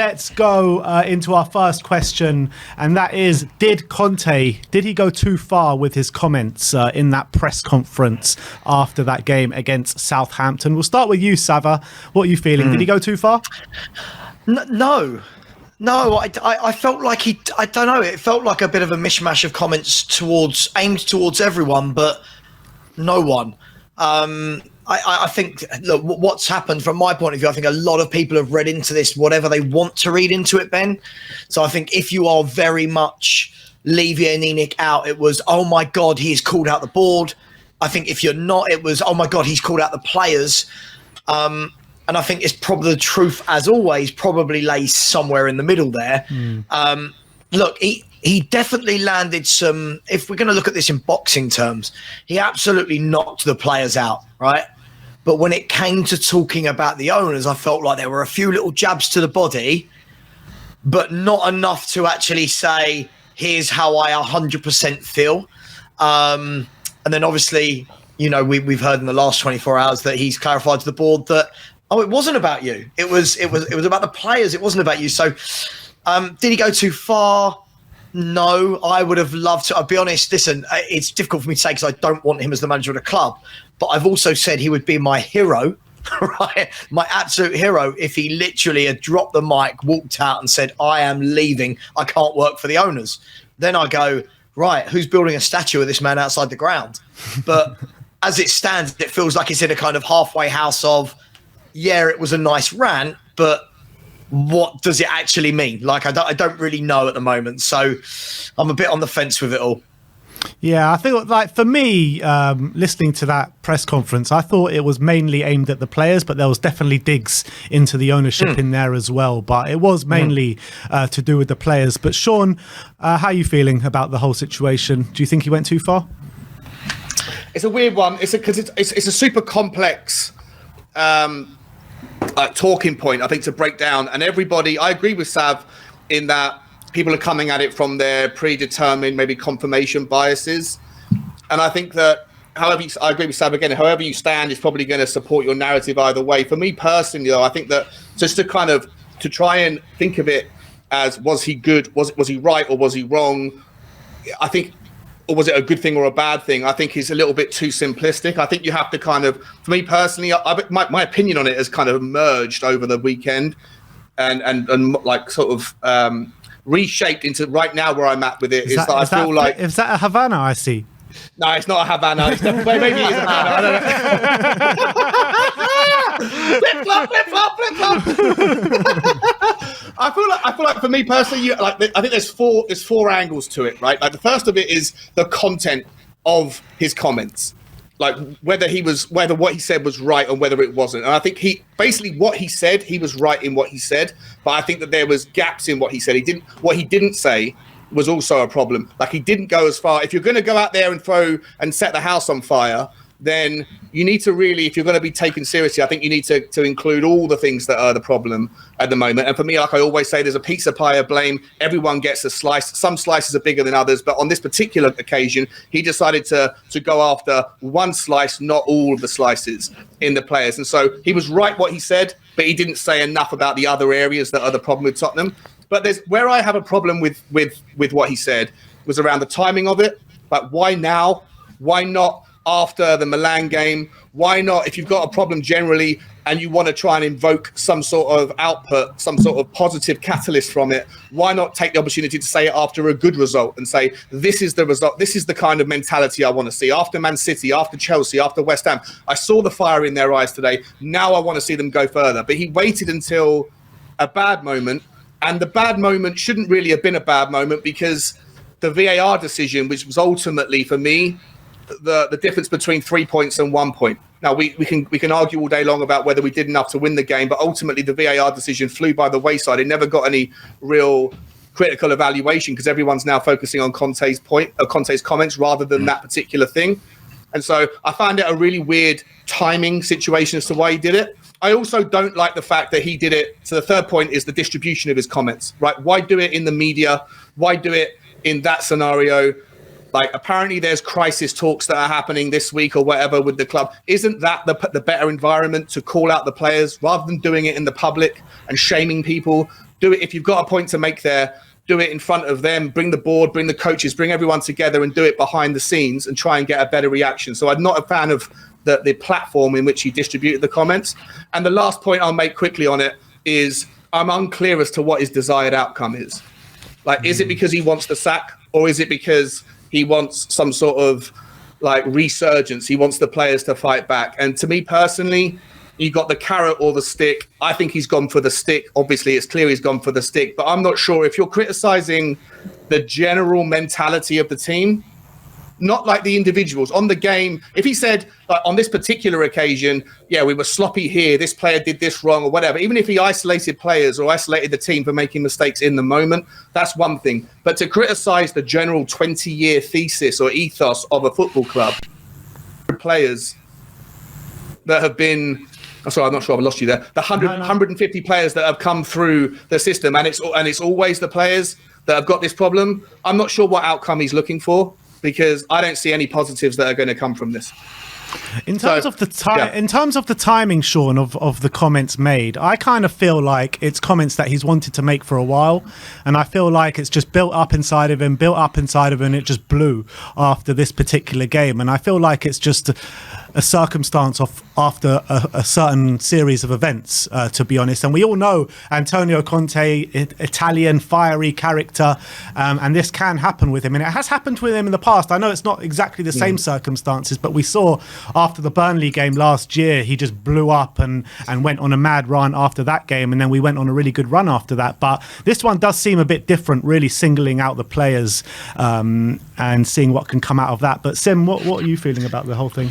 let's go into our first question, and that is, did he go too far with his comments in that press conference after that game against Southampton? We'll start with you, Sava. What are you feeling? Did he go too far? No, I felt like I don't know, it felt like a bit of a mishmash of comments aimed towards everyone, but no one. I think, look, what's happened from my point of view, I think a lot of people have read into this whatever they want to read into it, Ben. So I think if you are very much Levy and Enoch out, it was, oh my God, he's called out the board. I think if you're not, it was, oh my God, he's called out the players. And I think it's probably the truth, as always, probably lays somewhere in the middle there. Look, he definitely landed some, if we're going to look at this in boxing terms, he absolutely knocked the players out, right? But when it came to talking about the owners, I felt like there were a few little jabs to the body, but not enough to actually say, here's how I 100% feel. And then obviously, you know, we've heard in the last 24 hours that he's clarified to the board that, oh, it wasn't about you. It was about the players. It wasn't about you. So did he go too far? No, I would have loved to. I'll be honest, listen, it's difficult for me to say because I don't want him as the manager of the club. But I've also said he would be my hero, right? My absolute hero if he literally had dropped the mic, walked out and said, I am leaving. I can't work for the owners. Then I go, right, who's building a statue of this man outside the ground? But as it stands, it feels like it's in a kind of halfway house of, yeah, it was a nice rant, but what does it actually mean? Like, I don't really know at the moment. So I'm a bit on the fence with it all. Yeah, I think, like, for me, listening to that press conference, I thought it was mainly aimed at the players, but there was definitely digs into the ownership in there as well. But it was mainly to do with the players. But Sean, how are you feeling about the whole situation? Do you think he went too far? It's a weird one. It's a super complex talking point, I think, to break down. And everybody, I agree with Sav in that people are coming at it from their predetermined, maybe confirmation biases. And I think that I agree with Sav again, however you stand is probably going to support your narrative either way. For me personally, though, I think that just to try and think of it as, was he good? Was he right or was he wrong? I think, or was it a good thing or a bad thing? I think it's a little bit too simplistic. I think you have to kind of, for me personally, my opinion on it has kind of merged over the weekend and like sort of reshaped into right now where I'm at with it. Is that I feel like... Is that a Havana I see? No, it's not a Havana. It's maybe it is a Havana. I don't know. Flip-flop. I feel like for me personally, I think there's four angles to it, right? Like, the first of it is the content of his comments, like whether what he said was right or whether it wasn't. And I think what he said, he was right in what he said, but I think that there was gaps in what he said. What he didn't say was also a problem. Like, he didn't go as far. If you're going to go out there and throw and set the house on fire, then you need to really, if you're going to be taken seriously, I think you need to include all the things that are the problem at the moment. And for me, like I always say, there's a pizza pie of blame. Everyone gets a slice. Some slices are bigger than others. But on this particular occasion, he decided to go after one slice, not all of the slices in the players. And so he was right what he said, but he didn't say enough about the other areas that are the problem with Tottenham. But there's where I have a problem with what he said was around the timing of it. Like, why now? Why not after the Milan game? Why not, if you've got a problem generally and you want to try and invoke some sort of output, some sort of positive catalyst from it, why not take the opportunity to say it after a good result and say, this is the result, this is the kind of mentality I want to see. After Man City, after Chelsea, after West Ham, I saw the fire in their eyes today. Now I want to see them go further. But he waited until a bad moment, and the bad moment shouldn't really have been a bad moment, because the VAR decision, which was ultimately, for me, the difference between 3 points and 1 point. Now, we can argue all day long about whether we did enough to win the game, but ultimately the VAR decision flew by the wayside. It never got any real critical evaluation because everyone's now focusing on Conte's comments rather than that particular thing. And so I find it a really weird timing situation as to why he did it. I also don't like the fact that he did it. So the third point is the distribution of his comments, right? Why do it in the media? Why do it in that scenario? Like, apparently there's crisis talks that are happening this week or whatever with the club. Isn't that the better environment to call out the players rather than doing it in the public and shaming people? Do it if you've got a point to make there. Do it in front of them. Bring the board, bring the coaches, bring everyone together, and do it behind the scenes and try and get a better reaction. So I'm not a fan of the platform in which he distributed the comments. And the last point I'll make quickly on it is I'm unclear as to what his desired outcome is. Like, is it because he wants the sack, or is it because he wants some sort of like resurgence? He wants the players to fight back. And to me personally, you got the carrot or the stick. I think he's gone for the stick. Obviously, it's clear he's gone for the stick, but I'm not sure if you're criticizing the general mentality of the team, not like the individuals on the game. If he said, like, on this particular occasion, yeah, we were sloppy here, this player did this wrong or whatever, even if he isolated players or isolated the team for making mistakes in the moment, that's one thing. But to criticize the general 20-year thesis or ethos of a football club, players that have been, I'm sorry, I'm not sure, I've lost you there. The 150 players that have come through the system, and it's always the players that have got this problem. I'm not sure what outcome he's looking for, because I don't see any positives that are going to come from this. In terms of the timing, Sean, of the comments made, I kind of feel like it's comments that he's wanted to make for a while, and I feel like it's just built up inside of him, and it just blew after this particular game. And I feel like it's just a circumstance of after a certain series of events, to be honest. And we all know Antonio Conte, Italian fiery character, and this can happen with him, and it has happened with him in the past. I know it's not exactly the same circumstances, but we saw after the Burnley game last year, he just blew up and went on a mad run after that game, and then we went on a really good run after that. But this one does seem a bit different, really singling out the players and seeing what can come out of that. But Sim, what are you feeling about the whole thing?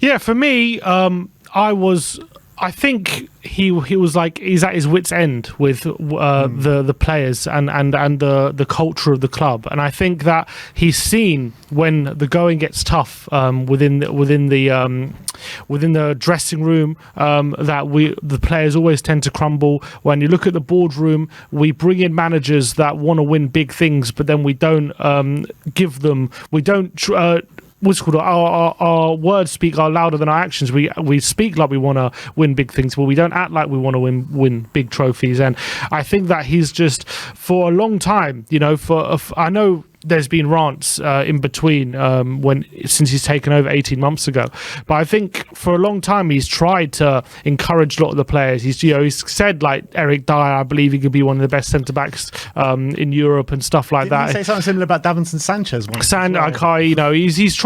Yeah, for me, I think he was like, he's at his wit's end with the players and the culture of the club, and I think that he's seen when the going gets tough within the dressing room, that the players always tend to crumble. When you look at the boardroom, we bring in managers that want to win big things, but then we don't what's called our words speak are louder than our actions. We speak like we want to win big things, but we don't act like we want to win big trophies. And I think that he's just, for a long time, I know there's been rants in between since he's taken over 18 months ago, but I think for a long time he's tried to encourage a lot of the players. He's said, like, Eric Dyer, I believe he could be one of the best centre backs in Europe and stuff like that. Didn't he say something similar about Davinson Sanchez once?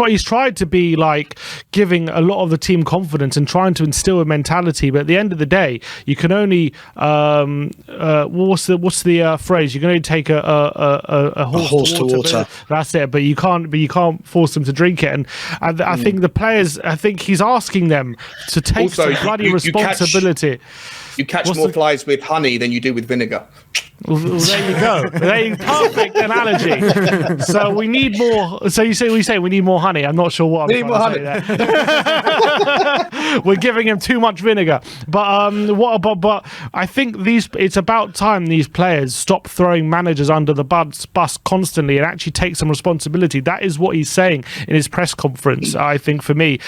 He's tried to be like giving a lot of the team confidence and trying to instill a mentality, but at the end of the day, you can only what's the phrase? You can only take a horse to water. That's it, but you can't force them to drink it. And I think the players, I think he's asking them to take some bloody responsibility. You catch more flies with honey than you do with vinegar. Well, there you go. Perfect analogy. So we need more. So we say we need more honey. I'm not sure what I'm trying to say there. We're giving him too much vinegar. But I think it's about time these players stop throwing managers under the bus constantly and actually take some responsibility. That is what he's saying in his press conference. I think for me,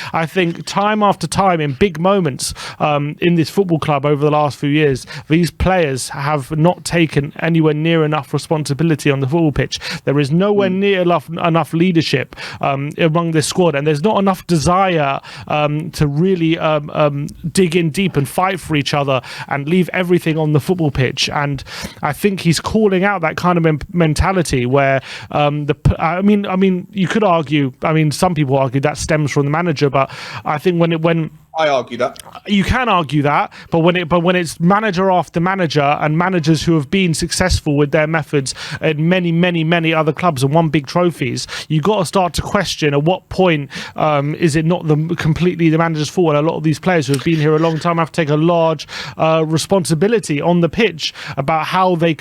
time after time in big moments in this football club over the last few years, these players have not taken anywhere near enough responsibility on the football pitch. There is nowhere near enough leadership among this squad, and there's not enough desire to really dig in deep and fight for each other and leave everything on the football pitch. And I think he's calling out that kind of mentality where you could argue, some people argue that stems from the manager, but I think when I argue that. You can argue that, but when it's manager after manager and managers who have been successful with their methods at many, many, many other clubs and won big trophies, you got to start to question at what point is it not completely the manager's fault. And a lot of these players who have been here a long time have to take a large responsibility on the pitch about how they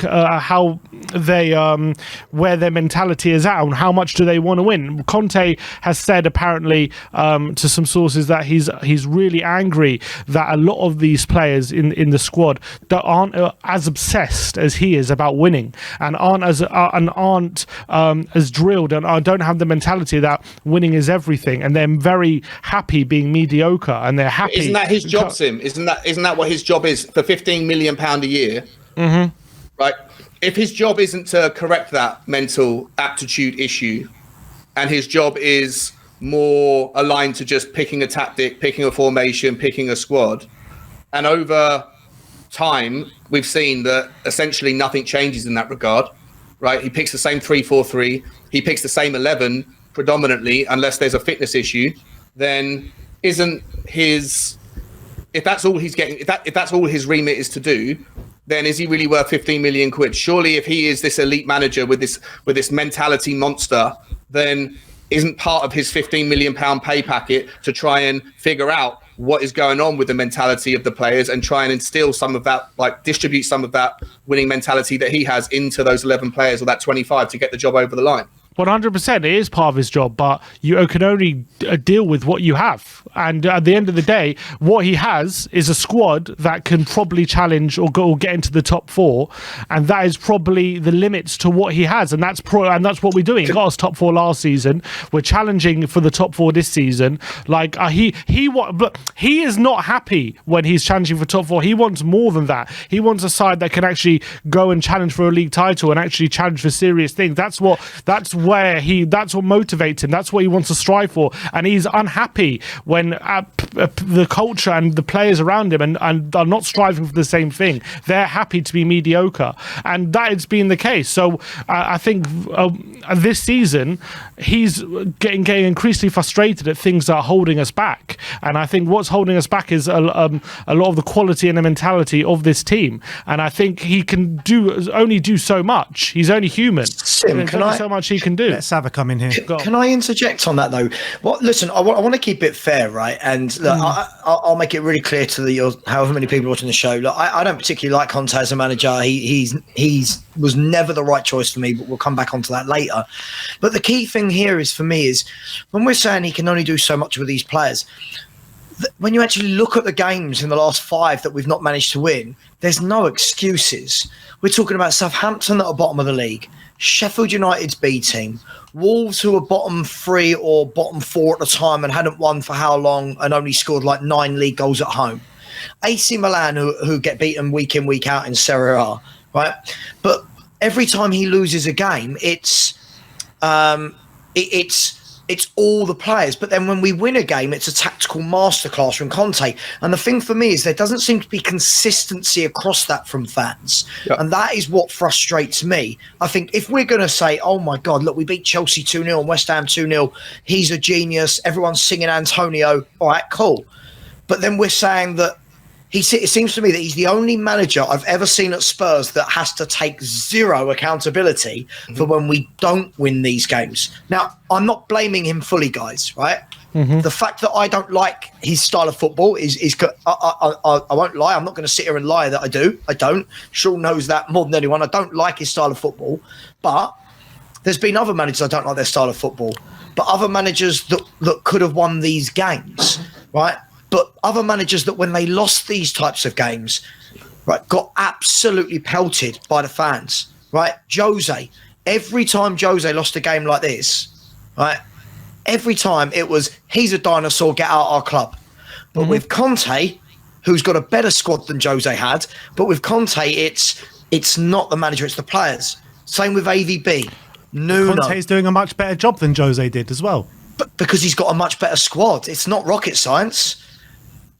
where their mentality is at and how much do they want to win. Conte has said apparently to some sources that he's really angry that a lot of these players in the squad that aren't as obsessed as he is about winning and aren't as drilled and don't have the mentality that winning is everything, and they're very happy being mediocre and they're happy. Isn't that his job, Sim? Isn't that what his job is for £15 million a year? Mm-hmm. right? If his job isn't to correct that mental aptitude issue, and his job is more aligned to just picking a tactic, picking a formation, picking a squad, and over time, we've seen that essentially nothing changes in that regard, right? He picks the same 3-4-3. He picks the same 11 predominantly, unless there's a fitness issue. Then isn't his, if that's all he's getting, if that's all his remit is to do, then is he really worth 15 million quid? Surely if he is this elite manager with this mentality monster, then isn't part of his 15 million pound pay packet to try and figure out what is going on with the mentality of the players and try and instill some of that, like distribute some of that winning mentality that he has into those 11 players or that 25 to get the job over the line? 100%, it is part of his job, but you can only deal with what you have. And at the end of the day, what he has is a squad that can probably challenge or get into the top 4, and that is probably the limits to what he has. And that's what we're doing. He got us top 4 last season. We're challenging for the top 4 this season. Like he is not happy when he's challenging for top 4. He wants more than that. He wants a side that can actually go and challenge for a league title and actually challenge for serious things. That's what motivates him. That's what he wants to strive for. And he's unhappy when the culture and the players around him and are not striving for the same thing. They're happy to be mediocre, and that has been the case. So I think this season he's getting increasingly frustrated at things that are holding us back. And I think what's holding us back is a lot of the quality and the mentality of this team. And I think he can only do so much. He's only human. Sim, There's only so much he can do. Let Sava come in here. Can I interject on that though? Well, listen, I want to keep it fair, right? And look, I'll make it really clear to however many people watching the show. Look, I don't particularly like Conte as a manager. He was never the right choice for me, but we'll come back onto that later. But the key thing here is for me is when we're saying he can only do so much with these players, when you actually look at the games in the last 5 that we've not managed to win, there's no excuses. We're talking about Southampton that are bottom of the league, Sheffield United's B team, Wolves who were bottom 3 or bottom 4 at the time and hadn't won for how long and only scored like 9 league goals at home, AC Milan who get beaten week in, week out in Serie A, right? But every time he loses a game, it's all the players. But then when we win a game, it's a tactical masterclass from Conte. And the thing for me is there doesn't seem to be consistency across that from fans. Yep. And that is what frustrates me. I think if we're going to say, oh my God, look, we beat Chelsea 2-0 and West Ham 2-0. He's a genius. Everyone's singing Antonio. All right, cool. But then we're saying that it seems to me that he's the only manager I've ever seen at Spurs that has to take zero accountability for when we don't win these games. Now, I'm not blaming him fully, guys, right? Mm-hmm. The fact that I don't like his style of football is I won't lie. I'm not going to sit here and lie that I do. I don't. Sean knows that more than anyone. I don't like his style of football. But there's been other managers I don't like their style of football. But other managers that could have won these games, right? But other managers that when they lost these types of games, right, got absolutely pelted by the fans, right? Jose, every time Jose lost a game like this, right, every time it was, he's a dinosaur, get out our club. But with Conte, who's got a better squad than Jose had, but with Conte, it's not the manager, it's the players. Same with AVB. Nuno. Conte's doing a much better job than Jose did as well. But because he's got a much better squad. It's not rocket science.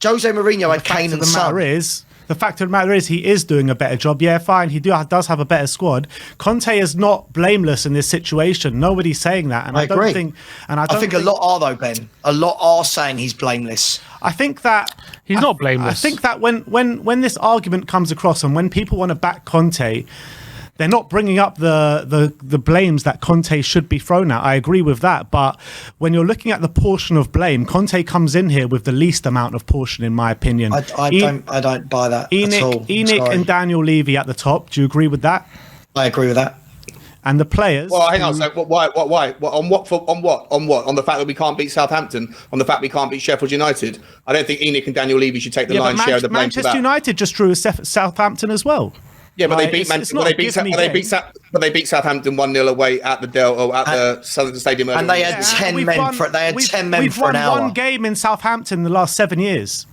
Jose Mourinho had Kane and Son. The fact of the matter is he is doing a better job. Yeah, fine, he does have a better squad. Conte is not blameless in this situation. Nobody's saying that. And I agree. think a lot are, though, Ben. A lot are saying he's blameless. I think that he's not blameless. I think that when this argument comes across and when people want to back Conte, they're not bringing up the blames that Conte should be thrown at. I agree with that. But when you're looking at the portion of blame, Conte comes in here with the least amount of portion, in my opinion. I don't buy that at all. ENIC and Daniel Levy at the top. Do you agree with that? I agree with that. And the players. Well, hang on. So why? On what? On the fact that we can't beat Southampton? On the fact we can't beat Sheffield United? I don't think ENIC and Daniel Levy should take the lion's share of the blame for that. Manchester United just drew Southampton as well. Yeah, but they beat Southampton 1-0 away at the the Southern Stadium. And they had 10 men for an hour. We've won one game in Southampton in the last 7 years.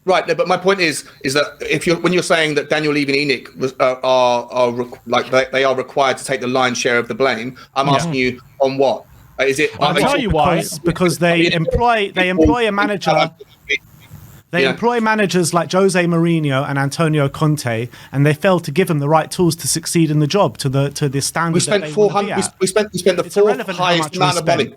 Right, no, but my point is that when you're saying that Daniel Levy and ENIC they are required to take the lion's share of the blame, I'm asking you on what? Is it? I'll tell you why. Because they employ a manager. They employ managers like Jose Mourinho and Antonio Conte, and they failed to give them the right tools to succeed in the job to the standard. We spent 400. We spent the fourth highest amount of money.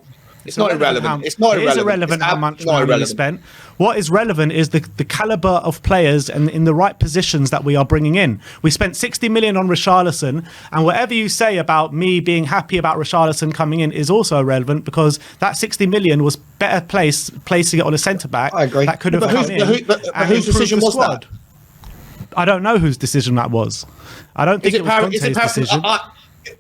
It's not irrelevant. It's not irrelevant. It is irrelevant how much money we spent. What is relevant is the caliber of players and in the right positions that we are bringing in. We spent 60 million on Richarlison, and whatever you say about me being happy about Richarlison coming in is also irrelevant, because that 60 million was better placing it on a centre back. I agree. That could have come in. But whose decision was that? I don't know whose decision that was. I don't think it was Conte's decision.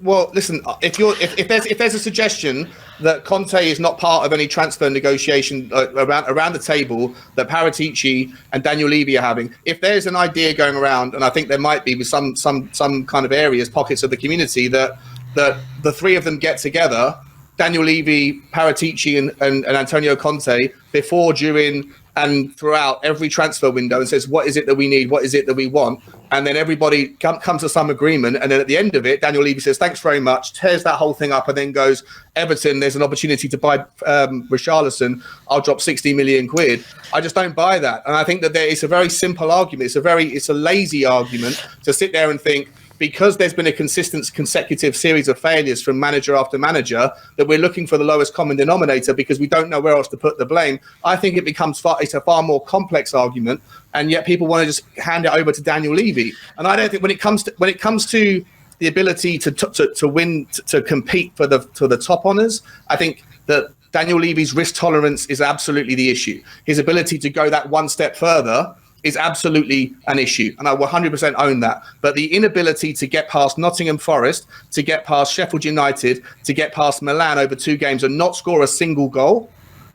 Well, listen. If there's a suggestion that Conte is not part of any transfer negotiation around the table that Paratici and Daniel Levy are having, if there's an idea going around, and I think there might be with some kind of areas, pockets of the community, that the three of them get together, Daniel Levy, Paratici, and Antonio Conte, before, during, and throughout every transfer window, and says, what is it that we need? What is it that we want? And then everybody comes to some agreement. And then at the end of it, Daniel Levy says, thanks very much, tears that whole thing up, and then goes, Everton, there's an opportunity to buy Richarlison. I'll drop 60 million quid. I just don't buy that. And I think that it's a very simple argument. It's a lazy argument to sit there and think, because there's been a consecutive series of failures from manager after manager, that we're looking for the lowest common denominator because we don't know where else to put the blame. I think it becomes it's a far more complex argument, and yet people want to just hand it over to Daniel Levy. And I don't think when it comes to the ability to win, to compete for the top honours, I think that Daniel Levy's risk tolerance is absolutely the issue. His ability to go that one step further is absolutely an issue, and I will 100% own that. But the inability to get past Nottingham Forest, to get past Sheffield United, to get past Milan over 2 games and not score a single goal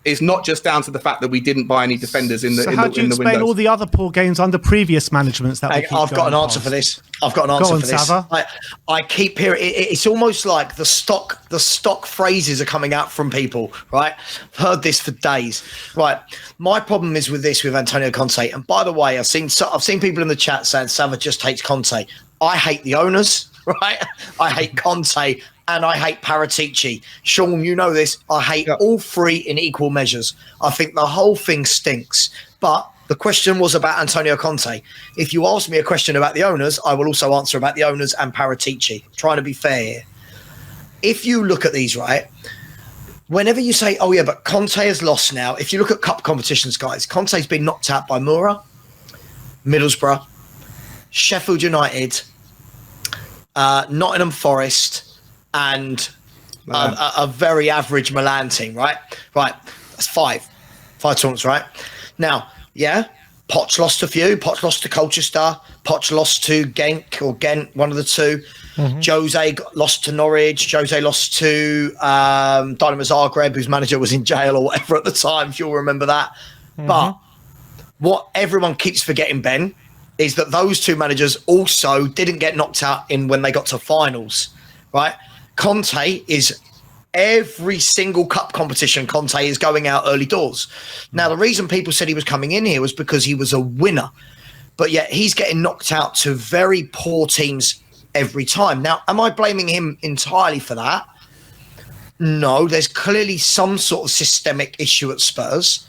is not just down to the fact that we didn't buy any defenders in the windows. So how do you explain all the other poor games under previous managements that I've got an answer for this. I keep hearing it's almost like the stock phrases are coming out from people, right? I've heard this for days. Right. My problem is with this with Antonio Conte. And by the way, I've seen people in the chat saying Sava just hates Conte. I hate the owners, right? I hate Conte. And I hate Paratici. Sean, you know this. I hate all three in equal measures. I think the whole thing stinks. But the question was about Antonio Conte. If you ask me a question about the owners, I will also answer about the owners and Paratici. Trying to be fair here. If you look at these, right, whenever you say, oh, yeah, but Conte has lost now. If you look at cup competitions, guys, Conte's been knocked out by Mura, Middlesbrough, Sheffield United, Nottingham Forest, and a very average Milan team, right? Right, that's 5 tournaments, right? Now, yeah, Poch lost a few. Poch lost to Colchester. Poch lost to Ghent, one of the two. Mm-hmm. Jose lost to Norwich. Jose lost to Dynamo Zagreb, whose manager was in jail or whatever at the time, if you'll remember that. Mm-hmm. But what everyone keeps forgetting, Ben, is that those 2 managers also didn't get knocked out when they got to finals, right? Conte is every single cup competition. Conte is going out early doors. Now, the reason people said he was coming in here was because he was a winner, but yet he's getting knocked out to very poor teams every time. Now, am I blaming him entirely for that? No, there's clearly some sort of systemic issue at Spurs.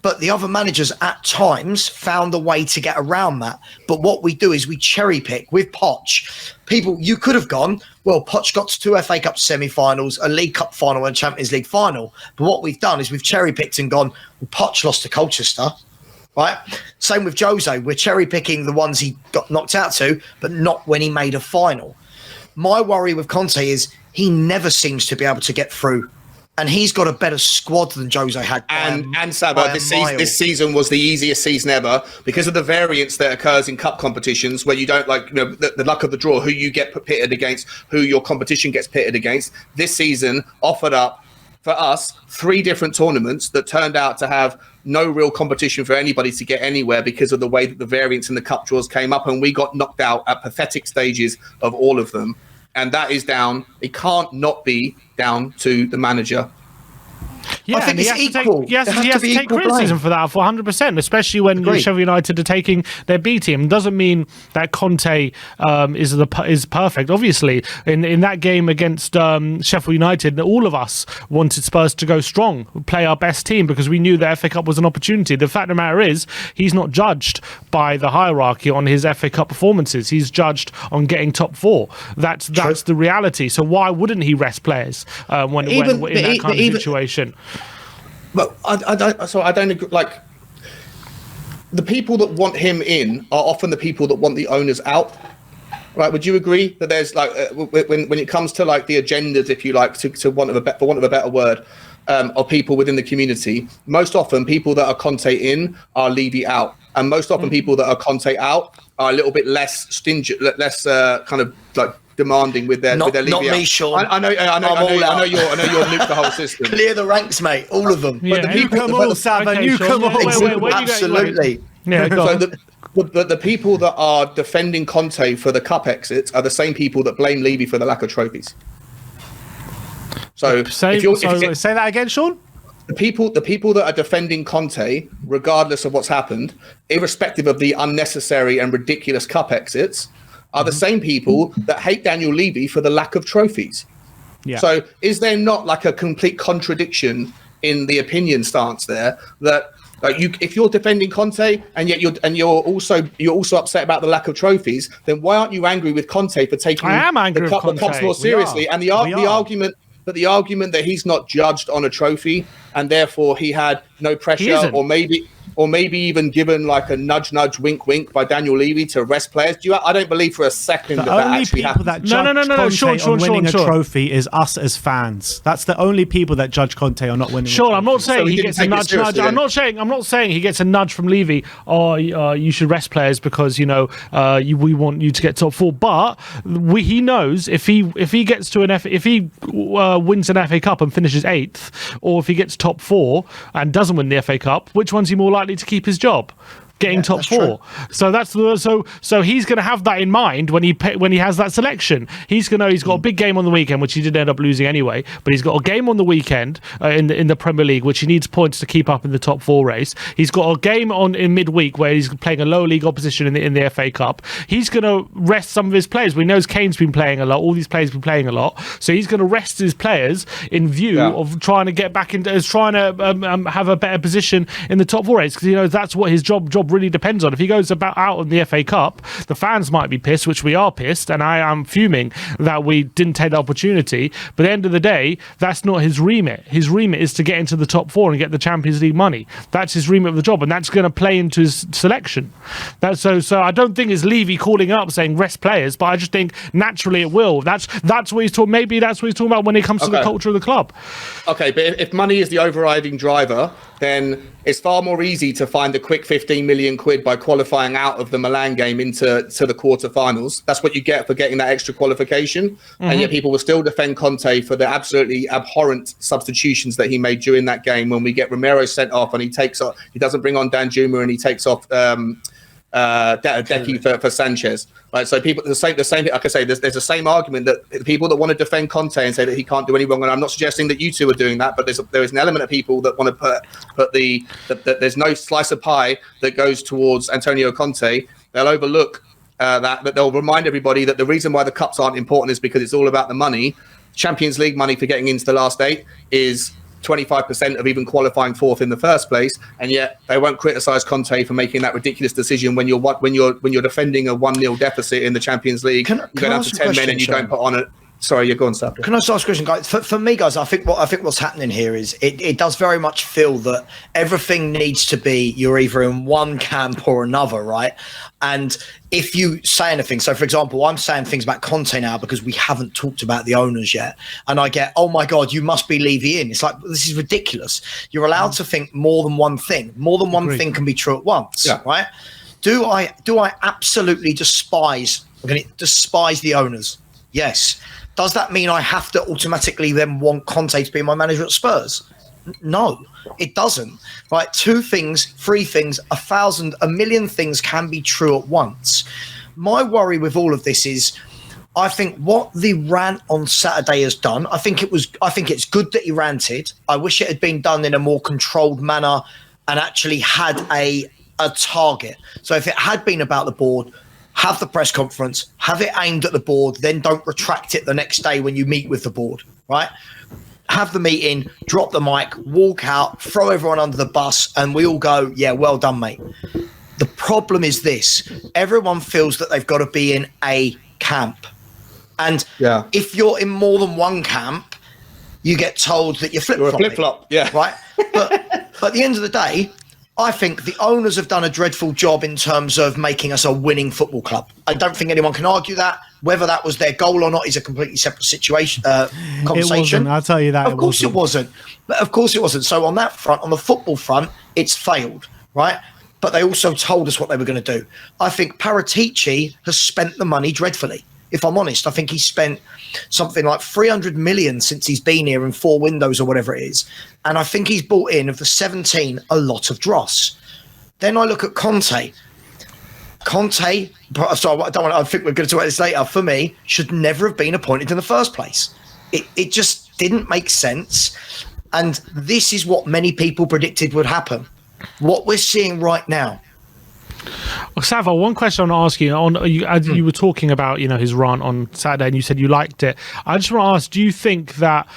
But the other managers at times found a way to get around that. But what we do is we cherry pick with Poch. People, you could have gone, well, Poch got to 2 FA Cup semi-finals, a League Cup final and a Champions League final. But what we've done is we've cherry picked and gone, well, Poch lost to Colchester, right? Same with Jose. We're cherry picking the ones he got knocked out to, but not when he made a final. My worry with Conte is he never seems to be able to get through. And he's got a better squad than Jose had. And Saba, this season was the easiest season ever because of the variance that occurs in cup competitions where you don't the luck of the draw, who you get pitted against, who your competition gets pitted against. This season offered up for us 3 different tournaments that turned out to have no real competition for anybody to get anywhere because of the way that the variance in the cup draws came up, and we got knocked out at pathetic stages of all of them. And that is down. It can't not be down to the manager. Yeah, I think and it's equal. He has to take criticism for that, for 100%, especially when Sheffield United are taking their B team. It doesn't mean that Conte is perfect. Obviously, in that game against Sheffield United, all of us wanted Spurs to go strong, play our best team, because we knew the FA Cup was an opportunity. The fact of the matter is, he's not judged by the hierarchy on his FA Cup performances. He's judged on getting top 4. That's the reality. So why wouldn't he rest players when in that kind of situation? But I don't agree. Like, the people that want him in are often the people that want the owners out. Right? Would you agree that there's like when it comes to like the agendas, if you like, for want of a better word, of people within the community, most often people that are Conte in are Levy out, and most often people that are Conte out are a little bit less stingent, less kind of like demanding with their Levy not out. me, Sean. I know you're nuke the whole system. Clear the ranks, mate. All of them. But the people come all, Savan. You come all. Absolutely. Yeah, go on. But the people that are defending Conte for the cup exits are the same people that blame Levy for the lack of trophies. So say that again, Sean. The people that are defending Conte, regardless of what's happened, irrespective of the unnecessary and ridiculous cup exits, are the same people that hate Daniel Levy for the lack of trophies. Yeah. So is there not like a complete contradiction in the opinion stance there that? If you're defending Conte and yet you're also upset about the lack of trophies, then why aren't you angry with Conte for taking the cups more seriously? And the argument that he's not judged on a trophy and therefore he had no pressure, or maybe even given like a nudge, wink, wink by Daniel Levy to rest players. I don't believe for a second that actually happened. The only people that judge Conte on winning a trophy is us as fans. That's the only people that judge Conte on not winning. Sean, I'm not saying he gets a nudge. I'm not saying he gets a nudge from Levy. You should rest players because we want you to get top 4. But he knows if he gets to if he wins an FA Cup and finishes 8th, or if he gets top 4 and doesn't win the FA Cup, which one's he more likely to keep his job? Getting top 4. So that's so he's going to have that in mind when he has that selection. He's going to he's got a big game on the weekend, which he did end up losing anyway. But he's got a game on the weekend in the Premier League, which he needs points to keep up in the top 4 race. He's got a game in midweek where he's playing a lower league opposition in the FA Cup. He's going to rest some of his players. We know Kane's been playing a lot. All these players have been playing a lot. So he's going to rest his players in view of trying to get back into, trying to have a better position in the top 4 race, because that's what his job really depends on. If he goes out in the FA Cup, the fans might be pissed, which we are pissed, and I am fuming that we didn't take the opportunity. But at the end of the day, that's not his remit. His remit is to get into the top 4 and get the Champions League money. That's his remit of the job, and that's going to play into his selection. So I don't think it's Levy calling up saying rest players, but I just think naturally it will. That's what he's talking. Maybe that's what he's talking about when it comes to the culture of the club. Okay, but if money is the overriding driver, then it's far more easy to find a quick 15 million quid by qualifying out of the Milan game into the quarterfinals. That's what you get for getting that extra qualification. And yet people will still defend Conte for the absolutely abhorrent substitutions that he made during that game, when we get Romero sent off and he doesn't bring on Danjuma and he takes off Decky for Sanchez, right? So people the same. Like I say, there's the same argument that the people that want to defend Conte and say that he can't do any wrong. And I'm not suggesting that you two are doing that, but there is an element of people that want to put that there's no slice of pie that goes towards Antonio Conte. They'll overlook that they'll remind everybody that the reason why the cups aren't important is because it's all about the money. Champions League money for getting into the last 8 is 25% of even qualifying 4th in the first place, and yet they won't criticise Conte for making that ridiculous decision when you're defending a 1-0 deficit in the Champions League. You go down to 10 men and you don't put on it. Sorry, you're going, Sab. Can I just ask a question, guys? For me, guys, I think what's happening here is it does very much feel that everything needs to be you're either in one camp or another, right? And if you say anything, so for example, I'm saying things about Conte now because we haven't talked about the owners yet, and I get, oh my God, you must be Levy in. It's like, this is ridiculous. You're allowed to think more than one thing. More than one thing can be true at once, right? Do I absolutely despise the owners? Yes. Does that mean I have to automatically then want Conte to be my manager at Spurs? No, it doesn't. Right? 2 things, 3 things, 1,000, 1,000,000 things can be true at once. My worry with all of this is I think what the rant on Saturday has done, I think it's good that he ranted. I wish it had been done in a more controlled manner and actually had a target. So if it had been about the board, have the press conference, have it aimed at the board, then don't retract it the next day when you meet with the board, right? Have the meeting, drop the mic, walk out, throw everyone under the bus, and we all go, yeah, well done, mate. The problem is this. Everyone feels that they've got to be in a camp. And if you're in more than one camp, you get told that you're flip-flopping. You're a flip-flop, yeah. Right? But at the end of the day, I think the owners have done a dreadful job in terms of making us a winning football club. I don't think anyone can argue that. Whether that was their goal or not is a completely separate situation. Conversation. It wasn't, I'll tell you that. Of course it wasn't. Of course it wasn't. So on that front, on the football front, it's failed, right? But they also told us what they were going to do. I think Paratici has spent the money dreadfully. If I'm honest, I think he's spent something like 300 million since he's been here in 4 windows or whatever it is. And I think he's brought in, of the 17, a lot of dross. Then I look at Conte. I think we're going to talk about this later. For me, should never have been appointed in the first place. It just didn't make sense. And this is what many people predicted would happen. What we're seeing right now. Savo, one question I want to ask you, as you were talking about, his rant on Saturday, and you said you liked it. I just want to ask, do you think that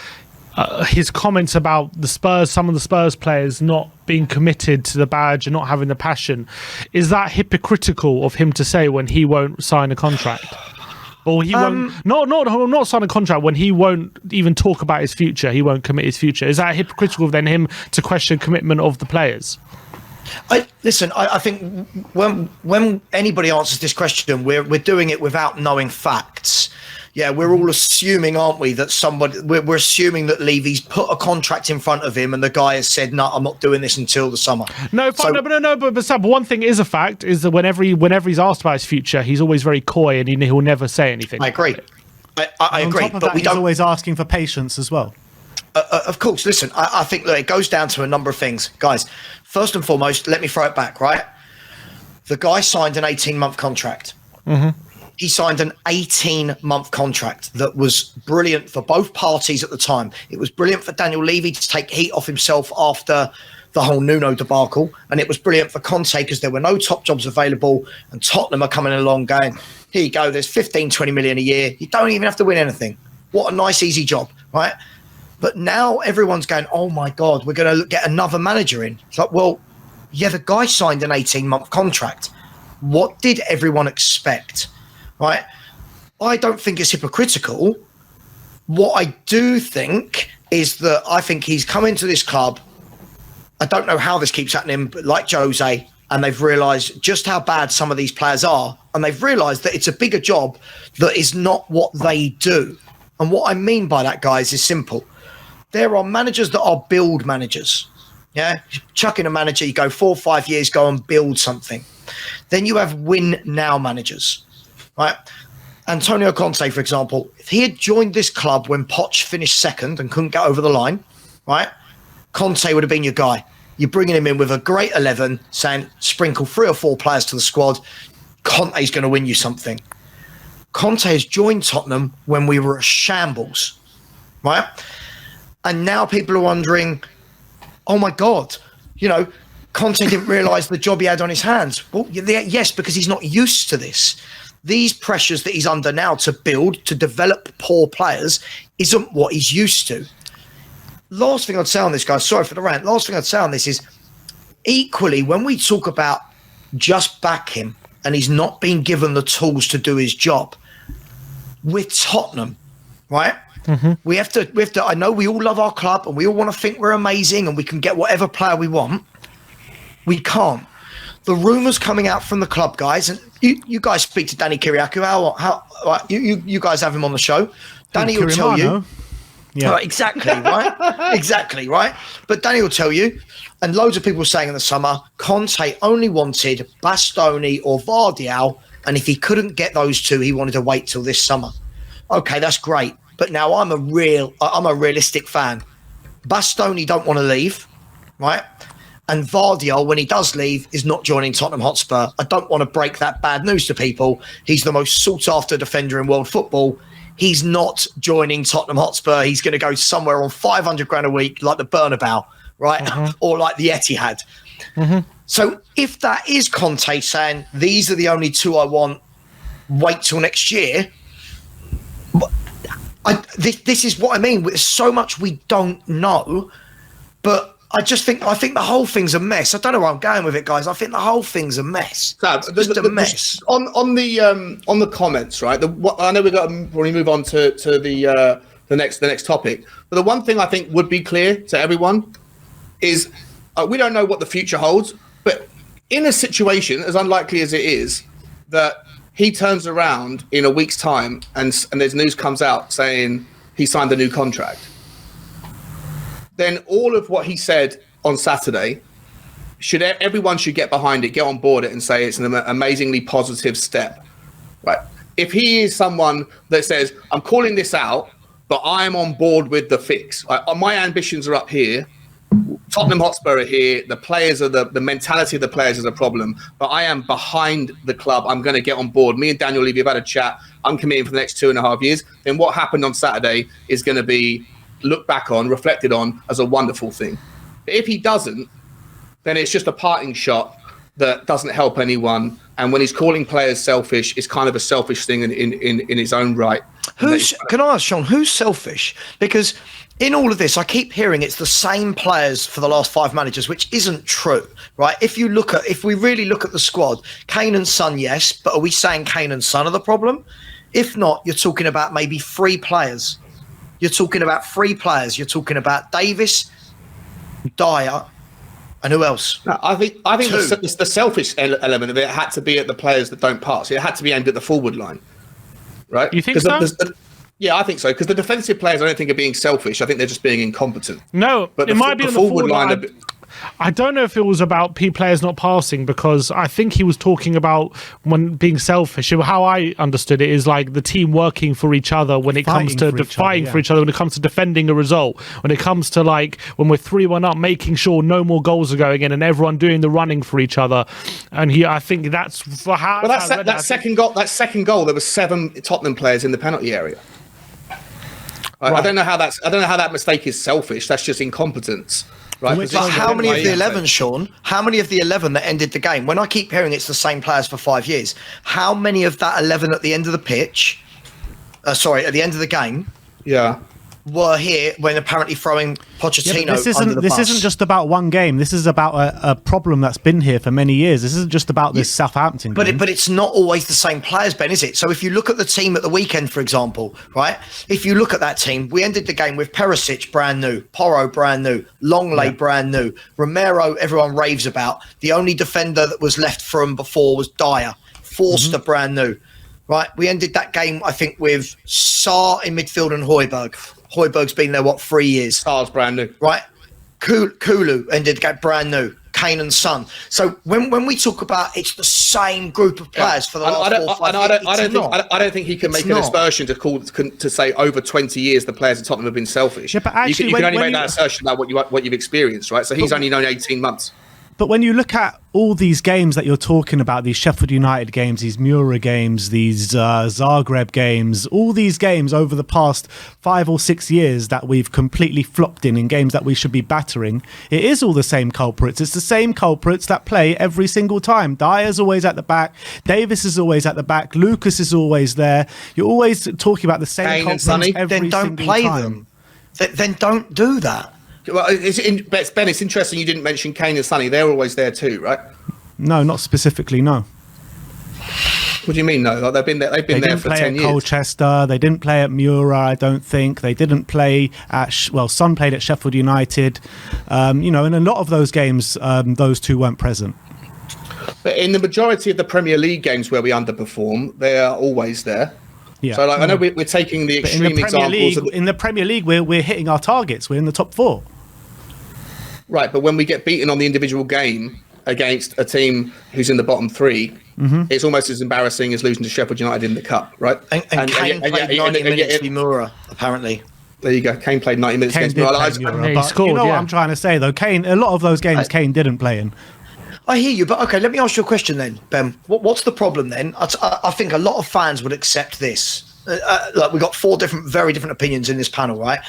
his comments about the Spurs, some of the Spurs players not being committed to the badge and not having the passion, is that hypocritical of him to say when he won't sign a contract? Or he won't not sign a contract when he won't even talk about his future, he won't commit his future. Is that hypocritical then him to question commitment of the players? I think when anybody answers this question, we're doing it without knowing facts. Yeah, we're all assuming, aren't we, that we're assuming that Levy's put a contract in front of him and the guy has said, no, I'm not doing this until the summer. But Sam, one thing is a fact, is that whenever he's asked about his future, he's always very coy and he'll never say anything. I agree. I agree. But he's always asking for patience as well. Of course, listen, I think that it goes down to a number of things. Guys, first and foremost, let me throw it back, right? The guy signed an 18-month contract. Mm-hmm. He signed an 18-month contract that was brilliant for both parties at the time. It was brilliant for Daniel Levy to take heat off himself after the whole Nuno debacle, and it was brilliant for Conte because there were no top jobs available, and Tottenham are coming along going, here you go, there's 15, 20 million a year. You don't even have to win anything. What a nice, easy job, right? But now everyone's going, oh, my God, we're going to get another manager in. It's like, well, yeah, the guy signed an 18-month contract. What did everyone expect, right? I don't think it's hypocritical. What I do think is that I think he's come into this club. I don't know how this keeps happening, but like Jose, and they've realised just how bad some of these players are. And they've realised that it's a bigger job that is not what they do. And what I mean by that, guys, is simple. There are managers that are build managers. Yeah, chuck in a manager, you go 4 or 5 years, go and build something. Then you have win now managers, right? Antonio Conte, for example, if he had joined this club when Poch finished second and couldn't get over the line, right? Conte would have been your guy. You're bringing him in with a great 11, saying sprinkle 3 or 4 players to the squad. Conte's going to win you something. Conte has joined Tottenham when we were a shambles, right? And now people are wondering, oh my God, Conte didn't realise the job he had on his hands. Well, yes, because he's not used to this. These pressures that he's under now to build, to develop poor players, isn't what he's used to. Last thing I'd say on this, guys, sorry for the rant. Last thing I'd say on this is, equally, when we talk about just back him and he's not being given the tools to do his job, with Tottenham, right? Mm-hmm. We have to, I know we all love our club and we all want to think we're amazing and we can get whatever player we want. We can't. The rumours coming out from the club, guys, and you guys speak to Danny Kiriakou. How you guys have him on the show. Danny will tell you. Yeah, exactly, right? Exactly, right? But Danny will tell you, and loads of people were saying in the summer, Conte only wanted Bastoni or Vardial, and if he couldn't get those two, he wanted to wait till this summer. Okay, that's great. But now I'm a realistic fan. Bastoni don't want to leave, right? And Vardy, when he does leave, is not joining Tottenham Hotspur. I don't want to break that bad news to people. He's the most sought-after defender in world football. He's not joining Tottenham Hotspur. He's going to go somewhere on 500 grand a week, like the Bernabeu, right? Or like the Etihad. So if that is Conte saying, these are the only two I want, wait till next year, this is what I mean. There's so much we don't know, but I think the whole thing's a mess. I don't know where I'm going with it, guys. I think the whole thing's a mess. Just a mess. On the comments, right? I know we've got to probably move on to the next topic. But the one thing I think would be clear to everyone is we don't know what the future holds. But in a situation as unlikely as it is, that he turns around in a week's time and there's news comes out saying he signed a new contract, then all of what he said on Saturday, everyone should get behind it, get on board it, and say it's an amazingly positive step, right? If he is someone that says, I'm calling this out, but I'm on board with the fix. My ambitions are up here. Tottenham Hotspur are here. The players are the mentality of the players is a problem, but I am behind the club. I'm going to get on board. Me and Daniel Levy have had a chat. I'm committing for the next 2.5 years. Then what happened on Saturday is going to be looked back on, reflected on as a wonderful thing. But if he doesn't, then it's just a parting shot that doesn't help anyone. And when he's calling players selfish, it's kind of a selfish thing in its own right. Can I ask, Sean, who's selfish? Because in all of this, I keep hearing it's the same players for the last 5 managers, which isn't true, right? If we really look at the squad, Kane and Son, yes, but are we saying Kane and Son are the problem? If not, you're talking about maybe 3 players. You're talking about 3 players. You're talking about Davis, Dyer, and who else? No, I think the selfish element of it had to be at the players that don't pass. It had to be aimed at the forward line, right? You think so? Yeah, I think so. Because the defensive players, I don't think are being selfish. I think they're just being incompetent. No, but it might be on the forward line. I don't know if it was about players not passing, because I think he was talking about when being selfish. How I understood it is like the team working for each other when it comes to fighting for each other, when it comes to defending a result, when it comes to like when we're 3-1 up, making sure no more goals are going in and everyone doing the running for each other. And I think that's for how. Well, that second goal, there were 7 Tottenham players in the penalty area. Right. I don't know how that mistake is selfish. That's just incompetence. Right. But how many of the 11, Sean? How many of the 11 that ended the game? When I keep hearing it's the same players for 5 years, how many of that 11 at the end of the pitch? At the end of the game. Yeah. Were here when apparently throwing Pochettino under the bus. This isn't just about one game. This is about a problem that's been here for many years. This isn't just about this Southampton game. But it's not always the same players, Ben, is it? So if you look at the team at the weekend, for example, right? If you look at that team, we ended the game with Perisic, brand new, Porro, brand new, Longley, brand new, Romero, everyone raves about. The only defender that was left from before was Dyer, Forster, brand new. Right, we ended that game, I think, with Sarr in midfield and Højbjerg. Højbjerg's been there, 3 years? Sarr's brand new. Right, Kulu ended the game brand new. Kane and Son. So when we talk about it's the same group of players for the last 4 or 5 years, I don't think he can make an aspersion to say over 20 years the players at Tottenham have been selfish. Yeah, but actually, you can only make that assertion about what you've experienced, right? So he's only known 18 months. But when you look at all these games that you're talking about, these Sheffield United games, these Mura games, these Zagreb games, all these games over the past 5 or 6 years that we've completely flopped in games that we should be battering, it is all the same culprits. It's the same culprits that play every single time. Dyer's always at the back. Davis is always at the back. Lucas is always there. You're always talking about the same culprits every single time. Then don't play them. Then don't do that. Well, Ben, it's interesting you didn't mention Kane and Sonny. They're always there too, right? No, not specifically, no. What do you mean, no? Like they've been there for 10 years. Colchester. They didn't play at Mura, I don't think. They didn't play at... Son played at Sheffield United. In a lot of those games, those two weren't present. But in the majority of the Premier League games where we underperform, they are always there. Yeah. So I know we're taking the extreme examples. In the Premier League, we're hitting our targets. We're in the top 4. Right, but when we get beaten on the individual game against a team who's in the bottom 3, it's almost as embarrassing as losing to Sheffield United in the Cup, right? And Kane played 90 minutes for Mura, apparently. There you go. Kane played 90 minutes Kane against did Milan. play in Euro, he but scored, you know what yeah. I'm trying to say, though. Kane, a lot of those games, Kane didn't play in. I hear you, but okay, let me ask you a question then, Ben. What's the problem then? I think a lot of fans would accept this. Look, we've got very different opinions in this panel, right?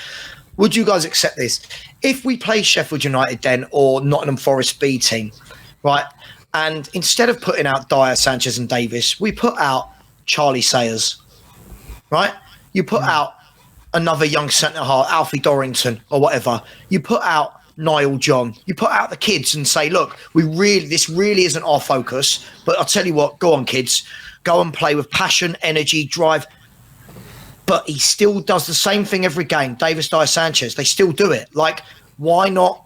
Would you guys accept this? If we play Sheffield United then, or Nottingham Forest B team, right, and instead of putting out Dyer, Sanchez and Davis, we put out Charlie Sayers, right? You put out another young centre-half, Alfie Dorrington or whatever. You put out Niall John. You put out the kids and say, look, this really isn't our focus, but I'll tell you what, go on, kids. Go and play with passion, energy, drive. But he still does the same thing every game. Davis, Dyer, Sanchez, they still do it. Like, why not?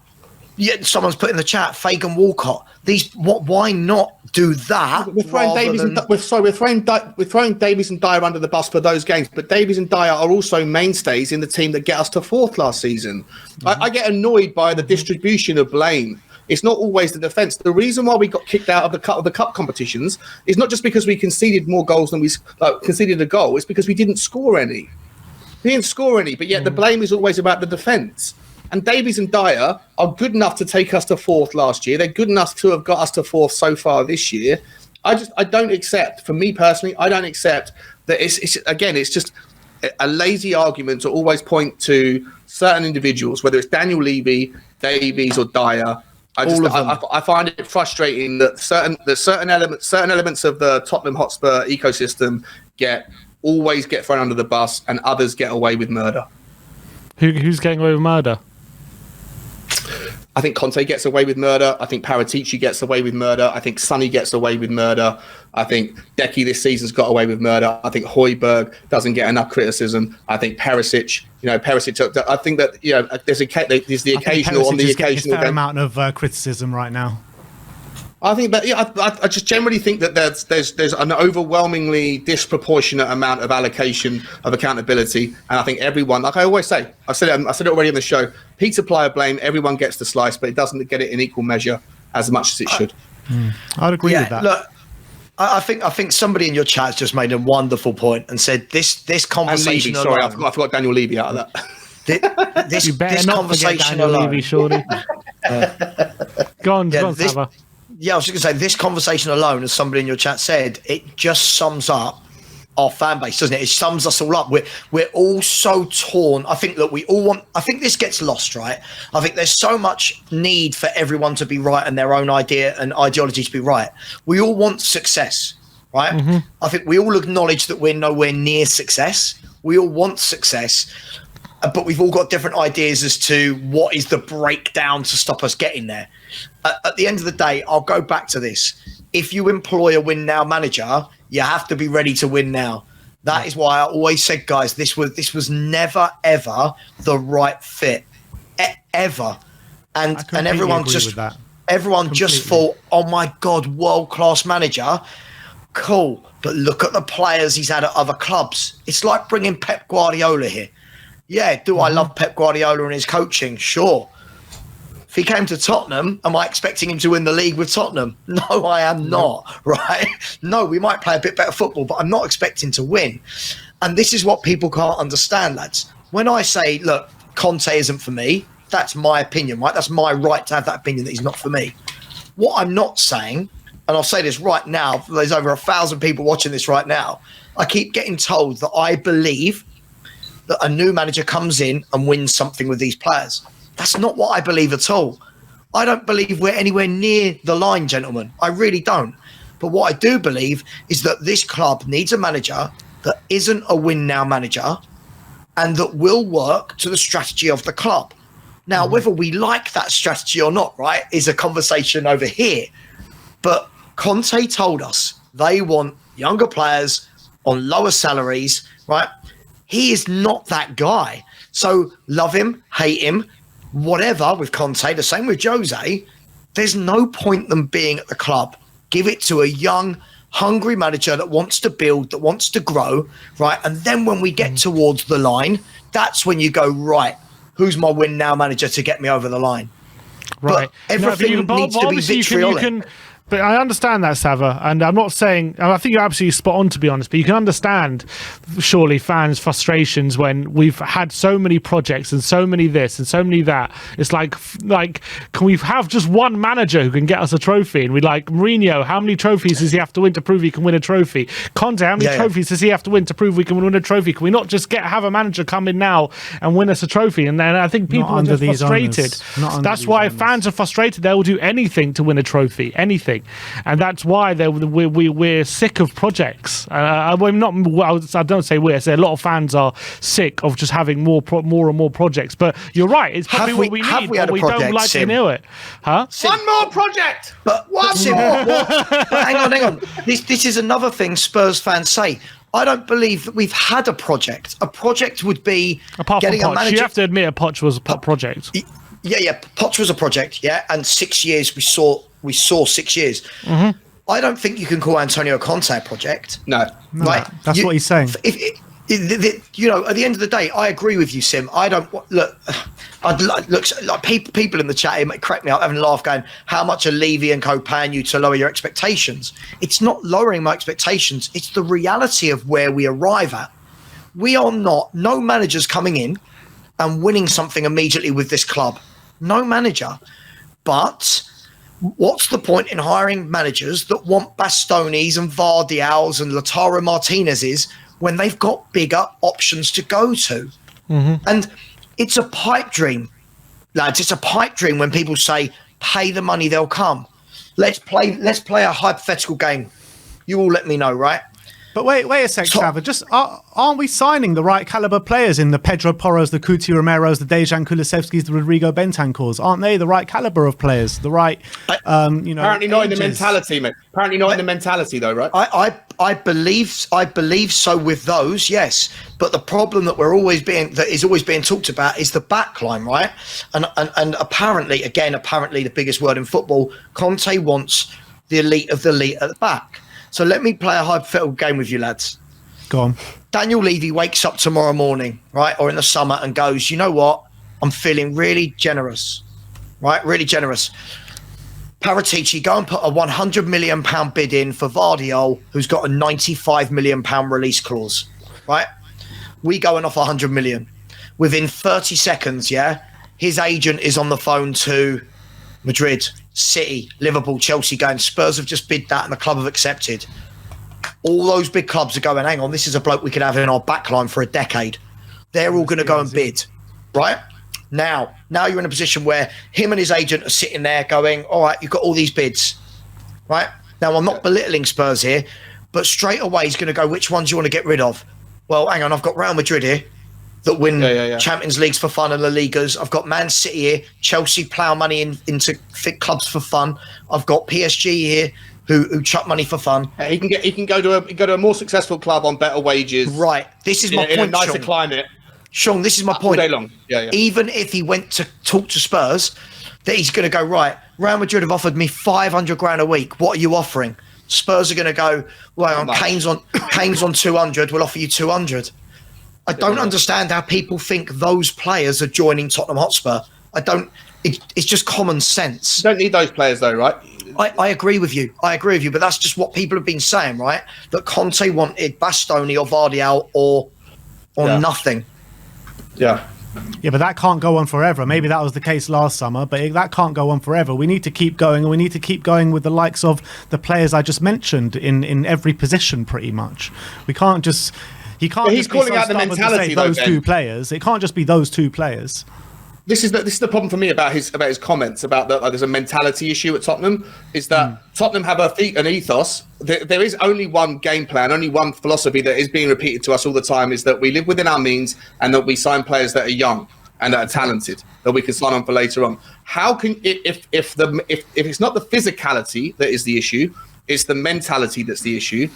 Yeah, someone's put in the chat, Fagan Walcott. Why not do that? We're throwing Davies and Dyer under the bus for those games, but Davies and Dyer are also mainstays in the team that get us to fourth last season. I get annoyed by the distribution of blame. It's not always the defence. The reason why we got kicked out of the cup competitions is not just because we conceded more goals than we conceded a goal. It's because we didn't score any. We didn't score any, but yet the blame is always about the defence. And Davies and Dyer are good enough to take us to fourth last year. They're good enough to have got us to fourth so far this year. I don't accept, for me personally, I don't accept that it's just a lazy argument to always point to certain individuals, whether it's Daniel Levy, Davies or Dyer. I find it frustrating that certain elements of the Tottenham Hotspur ecosystem always get thrown under the bus and others get away with murder. Who's getting away with murder? I think Conte gets away with murder. I think Paratici gets away with murder. I think Sonny gets away with murder. I think Decky this season's got away with murder. I think Højbjerg doesn't get enough criticism. I think Perisic, I think that, there's the occasional fair amount of criticism right now. I think that, I just generally think that there's an overwhelmingly disproportionate amount of allocation of accountability, and I think everyone, like I always say, I said it already on the show, pizza supplier blame, everyone gets the slice, but it doesn't get it in equal measure as much as it should. I'd agree with that. Look, I think somebody in your chat has just made a wonderful point and said this conversation. And Levy, sorry, I forgot Daniel Levy out of that. This conversation alone. Levy, surely. Go on, Sava. Yeah, I was just going to say, this conversation alone, as somebody in your chat said, it just sums up our fan base, doesn't it? It sums us all up. We're all so torn. I think that I think this gets lost, right? I think there's so much need for everyone to be right and their own idea and ideology to be right. We all want success, right? Mm-hmm. I think we all acknowledge that we're nowhere near success. We all want success, but we've all got different ideas as to what is the breakdown to stop us getting there. At the end of the day, I'll go back to this. If you employ a win now manager, you have to be ready to win now. That is why I always said, guys, this was never ever the right fit, ever. And everyone just thought, oh my God, world class manager, cool. But look at the players he's had at other clubs. It's like bringing Pep Guardiola here. Yeah, do I love Pep Guardiola and his coaching? Sure. If he came to Tottenham, am I expecting him to win the league with Tottenham? No, I am not, right? No, we might play a bit better football, but I'm not expecting to win. And this is what people can't understand, lads. When I say, look, Conte isn't for me, that's my opinion, right? That's my right to have that opinion that he's not for me. What I'm not saying, and I'll say this right now, there's over 1,000 people watching this right now, I keep getting told that I believe that a new manager comes in and wins something with these players. That's not what I believe at all. I don't believe we're anywhere near the line, gentlemen. I really don't. But what I do believe is that this club needs a manager that isn't a win now manager and that will work to the strategy of the club. Now, whether we like that strategy or not, right, is a conversation over here. But Conte told us they want younger players on lower salaries, right? He is not that guy. So love him, hate him, whatever with Conte, the same with Jose, there's no point them being at the club. Give it to a young, hungry manager that wants to build, that wants to grow, right? And then when we get towards the line, that's when you go, right, who's my win now manager to get me over the line? Right. But everything needs to be vitriolic. But I understand that, Sava, and I'm not saying, and I think you're absolutely spot on, to be honest, but you can understand, surely, fans' frustrations when we've had so many projects and so many this and so many that. It's like, can we have just one manager who can get us a trophy? And we like, Mourinho, how many trophies does he have to win to prove he can win a trophy? Conte, how many trophies does he have to win to prove we can win a trophy? Can we not just have a manager come in now and win us a trophy? And then I think people are just frustrated. That's why fans are frustrated. They will do anything to win a trophy, anything. And that's why we're sick of projects. I don't say we're. I say a lot of fans are sick of just having more and more projects. But you're right. It's probably what we need, but we don't like to know it. Huh? One more project. But one more. But hang on. This is another thing Spurs fans say. I don't believe that we've had a project. A project would be apart getting from a Poch. manager. You have to admit, Poch was a project. Yeah. Poch was a project. Yeah, and 6 years we saw 6 years. Mm-hmm. I don't think you can call Antonio Conte a project. No, right? That's what he's saying. At the end of the day, I agree with you, Sim. I don't look. I'd look like people in the chat here might correct me. I'm having a laugh, going, "How much are Levy and co paying you to lower your expectations?" It's not lowering my expectations. It's the reality of where we arrive at. We are not. No manager's coming in and winning something immediately with this club. No manager. But what's the point in hiring managers that want Bastonis and Vardials and Lautaro Martinez's when they've got bigger options to go to? Mm-hmm. And it's a pipe dream, lads. It's a pipe dream when people say, pay the money, they'll come. Let's play a hypothetical game. You all let me know, right? But wait a sec, Trevor. Just aren't we signing the right caliber players in the Pedro Porros, the Cuti Romeros, the Dejan Kulusevskis, the Rodrigo Bentancurs? Aren't they the right caliber of players? The right, apparently not in the mentality, mate. Apparently not in the mentality, though, right? I believe so with those, yes. But the problem that is always being talked about is the backline, right? And apparently the biggest word in football, Conte wants the elite of the elite at the back. So let me play a hypothetical game with you, lads. Go on. Daniel Levy wakes up tomorrow morning, right, or in the summer and goes, you know what? I'm feeling really generous, right? Really generous. Paratici, go and put a £100 million bid in for Vardiol, who's got a £95 million release clause, right? We go and offer 100 million. Within 30 seconds, his agent is on the phone to Madrid, City, Liverpool, Chelsea, going, Spurs have just bid that and the club have accepted. All those big clubs are going, hang on, this is a bloke we could have in our backline for a decade. They're all going to go and bid, right? Now you're in a position where him and his agent are sitting there going, all right, you've got all these bids, right? Now, I'm not belittling Spurs here, but straight away he's going to go, which ones do you want to get rid of? Well, hang on, I've got Real Madrid here that win Champions Leagues for fun and La Ligas. I've got Man City here. Chelsea plough money into fit clubs for fun. I've got PSG here who chuck money for fun. He can go to a more successful club on better wages. Right. This is my point, in a nicer Sean. climate. Sean, this is my point. All day long. Yeah. Even if he went to talk to Spurs, that he's going to go, right, Real Madrid have offered me 500 grand a week. What are you offering? Spurs are going to go, well, Kane's on 200. We'll offer you 200. I don't understand how people think those players are joining Tottenham Hotspur. It's just common sense. You don't need those players though, right? I agree with you. But that's just what people have been saying, right? That Conte wanted Bastoni or Vardial or nothing. Yeah. Yeah, but that can't go on forever. Maybe that was the case last summer, but that can't go on forever. We need to keep going, and we need to keep going with the likes of the players I just mentioned in every position, pretty much. We can't just... He's calling out the mentality, those two players. It can't just be those two players. This is the problem for me about his comments about that. Like, there's a mentality issue at Tottenham. Is that Tottenham have an ethos. There is only one game plan, only one philosophy that is being repeated to us all the time. Is that we live within our means and that we sign players that are young and that are talented that we can sign on for later on. How can if it's not the physicality that is the issue, it's the mentality that's the issue,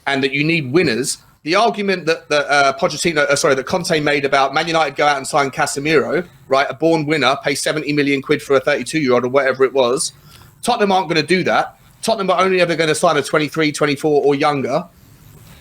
and that you need winners. The argument that Conte made about Man United go out and sign Casemiro, right? A born winner, pay 70 million quid for a 32-year-old or whatever it was. Tottenham aren't going to do that. Tottenham are only ever going to sign a 23, 24 or younger.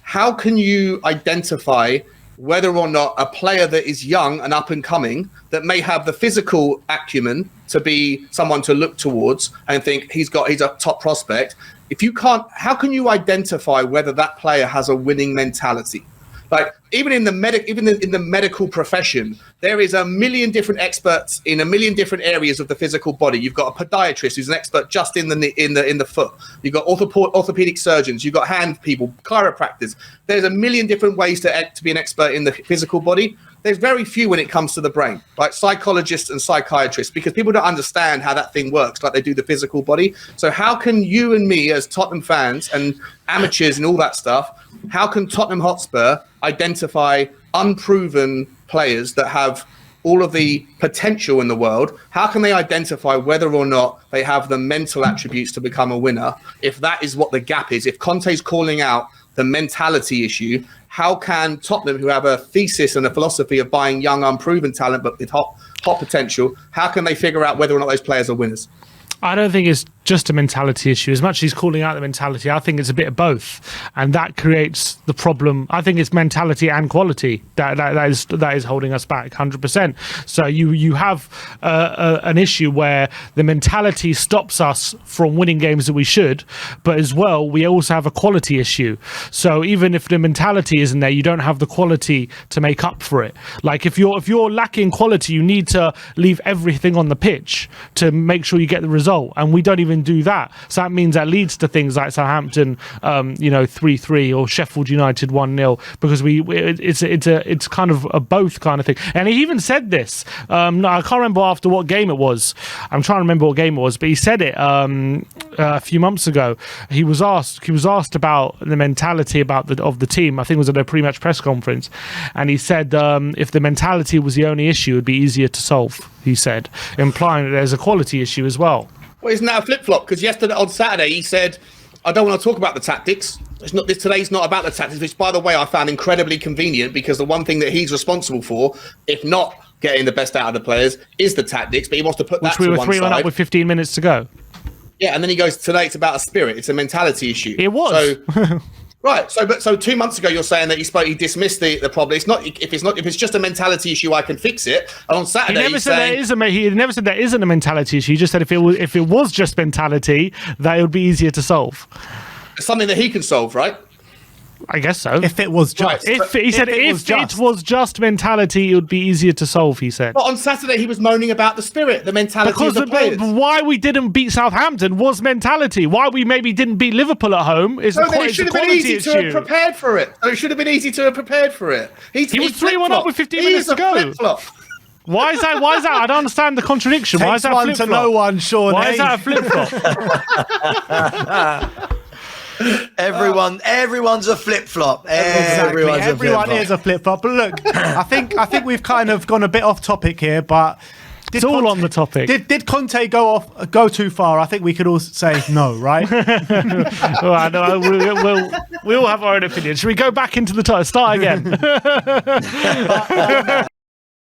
How can you identify whether or not a player that is young and up and coming, that may have the physical acumen to be someone to look towards and think he's a top prospect. If you can't, how can you identify whether that player has a winning mentality? Like even in the medical profession, there is a million different experts in a million different areas of the physical body. You've got a podiatrist who's an expert just in the foot. You've got orthopedic surgeons. You've got hand people, chiropractors. There's a million different ways to be an expert in the physical body. There's very few when it comes to the brain, like psychologists and psychiatrists, because people don't understand how that thing works like they do the physical body. So how can you and me as Tottenham fans and amateurs and all that stuff, how can Tottenham Hotspur identify unproven players that have all of the potential in the world? How can they identify whether or not they have the mental attributes to become a winner? If that is what the gap is, if Conte's calling out the mentality issue, how can Tottenham, who have a thesis and a philosophy of buying young, unproven talent but with hot potential, how can they figure out whether or not those players are winners? I don't think it's just a mentality issue. As much as he's calling out the mentality, I think it's a bit of both, and that creates the problem. I think it's mentality and quality that is holding us back 100%. So you have an issue where the mentality stops us from winning games that we should, but as well we also have a quality issue. So even if the mentality isn't there, you don't have the quality to make up for it. Like if you're lacking quality, you need to leave everything on the pitch to make sure you get the result, and we don't even do that. So that means that leads to things like Southampton 3-3 or Sheffield United 1-0, because it's kind of a both kind of thing. And he even said this, I can't remember after what game it was. I'm trying to remember what game it was, but he said it a few months ago. He was asked about the mentality of the team. I think it was at a pre-match press conference, and he said if the mentality was the only issue, it would be easier to solve, he said, implying that there's a quality issue as well. Well, isn't that a flip-flop? Because on Saturday, he said, I don't want to talk about the tactics. Today's not about the tactics, which, by the way, I found incredibly convenient, because the one thing that he's responsible for, if not getting the best out of the players, is the tactics. But he wants to put that to one side. We were 3-1 up with 15 minutes to go. Yeah, and then he goes, today it's about a spirit. It's a mentality issue. It was. So, right. So 2 months ago, you're saying that he dismissed the problem. If it's just a mentality issue, I can fix it. And on Saturday, he never said there isn't a mentality issue. He just said if it was just mentality, that it would be easier to solve. It's something that he can solve, right? I guess so. If it was just, if it was just mentality, it would be easier to solve. He said. But on Saturday, he was moaning about the spirit, the mentality of the players. Why we didn't beat Southampton was mentality. Why we maybe didn't beat Liverpool at home is it should have been easy to have prepared for it. He was 3-1 up with 15 minutes to go. Why is that? I don't understand the contradiction. Why is that a flip flop? To no one, Sean. Why is that a flip flop? Everyone's a flip flop. Exactly. Everyone is a flip flop. But look, I think we've kind of gone a bit off topic here, but it's all on the topic. Did Conte go too far? I think we could all say no, right? All right, no, we all have our own opinion. Should we go back into the start again?